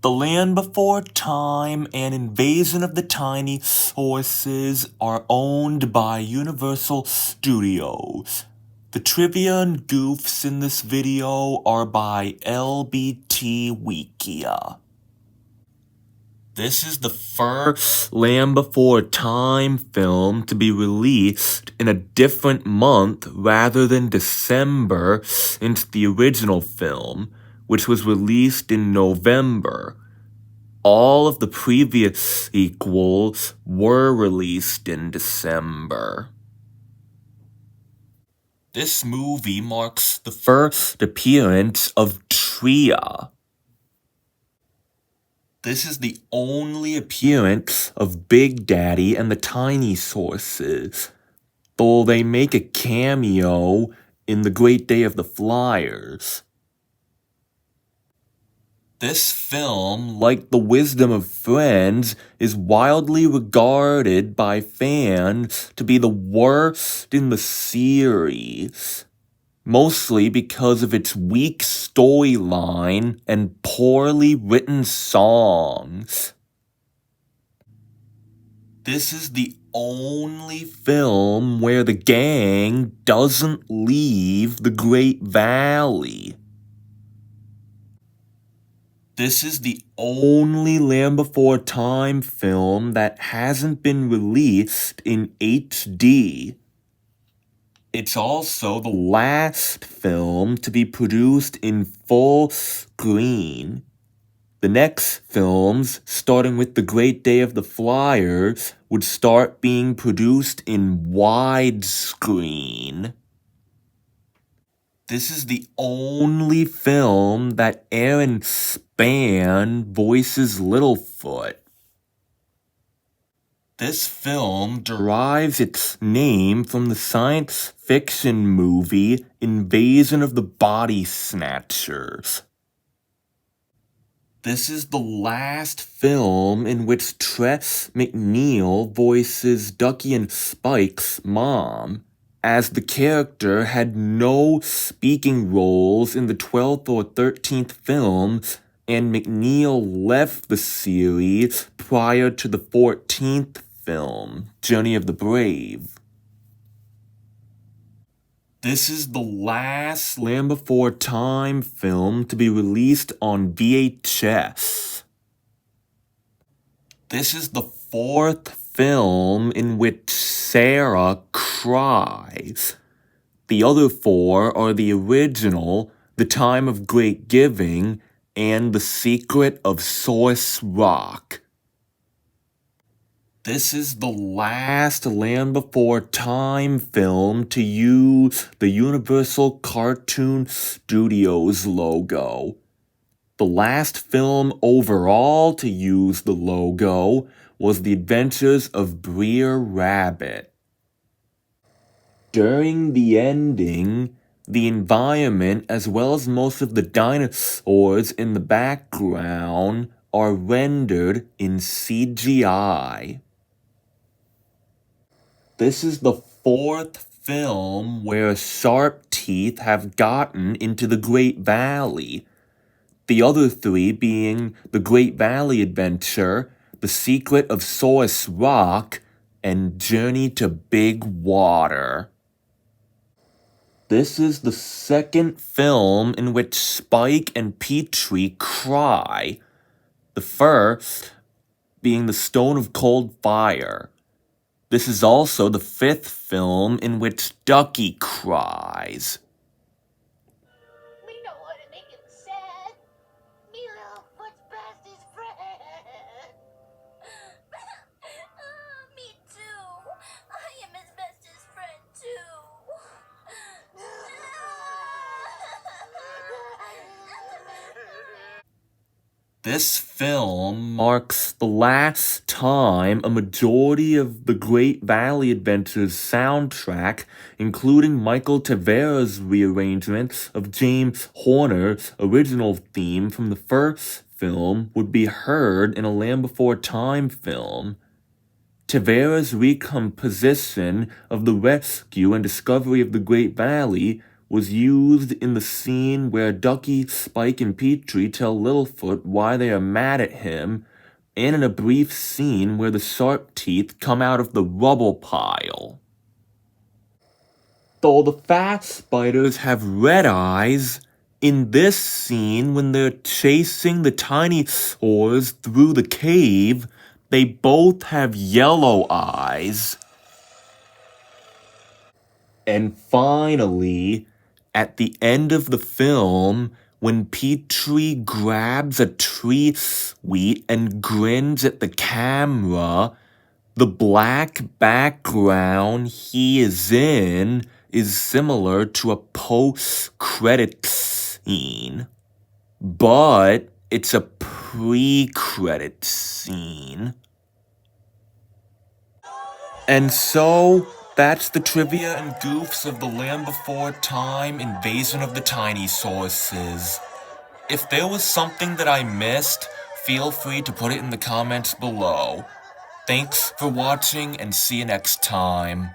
The Land Before Time and Invasion of the Tinysauruses are owned by Universal Studios. The trivia and goofs in this video are by LBT Wikia. This is the first Land Before Time film to be released in a different month rather than December into the original film, which was released in November. All of the previous sequels were released in December. This movie marks the first appearance of Tria. This is the only appearance of Big Daddy and the tinysauruses, though they make a cameo in The Great Day of the Flyers. This film, like The Wisdom of Friends, is widely regarded by fans to be the worst in the series, mostly because of its weak storyline and poorly written songs. This is the only film where the gang doesn't leave the Great Valley. This is the only Land Before Time film that hasn't been released in HD. It's also the last film to be produced in full screen. The next films, starting with The Great Day of the Flyers, would start being produced in widescreen. This is the only film that Aaron Spann voices Littlefoot. This film derives its name from the science fiction movie Invasion of the Body Snatchers. This is the last film in which Tress MacNeille voices Ducky and Spike's mom, as the character had no speaking roles in the 12th or 13th films, and MacNeille left the series prior to the 14th film, Journey of the Brave. This is the last Land Before Time film to be released on VHS. This is the fourth film in which Sarah cries. The other four are the original, The Time of Great Giving, and The Secret of Source Rock. This is the last Land Before Time film to use the Universal Cartoon Studios logo. The last film overall to use the logo was The Adventures of Brer Rabbit. During the ending, the environment as well as most of the dinosaurs in the background are rendered in CGI. This is the fourth film where sharp teeth have gotten into the Great Valley. The other three being The Great Valley Adventure, The Secret of Source Rock, and Journey to Big Water. This is the second film in which Spike and Petrie cry. The first being The Stone of Cold Fire. This is also the fifth film in which Ducky cries. Me don't want to make him sad. Me Littlefoot's best his friend. Me too. I am his bestest friend too. This film marks the last time a majority of the Great Valley Adventures soundtrack, including Michael Tavera's rearrangement of James Horner's original theme from the first film, would be heard in a Land Before Time film. Tavera's recomposition of the rescue and discovery of the Great Valley was used in the scene where Ducky, Spike, and Petrie tell Littlefoot why they are mad at him, and in a brief scene where the shark teeth come out of the rubble pile. Though the fat spiders have red eyes, in this scene when they're chasing the tinysauruses through the cave, they both have yellow eyes. And finally, at the end of the film, when Petrie grabs a tree sweet and grins at the camera, the black background he is in is similar to a post-credit scene, but it's a pre-credit scene. And so, that's the trivia and goofs of the Land Before Time Invasion of the Tinysauruses. If there was something that I missed, feel free to put it in the comments below. Thanks for watching and see you next time.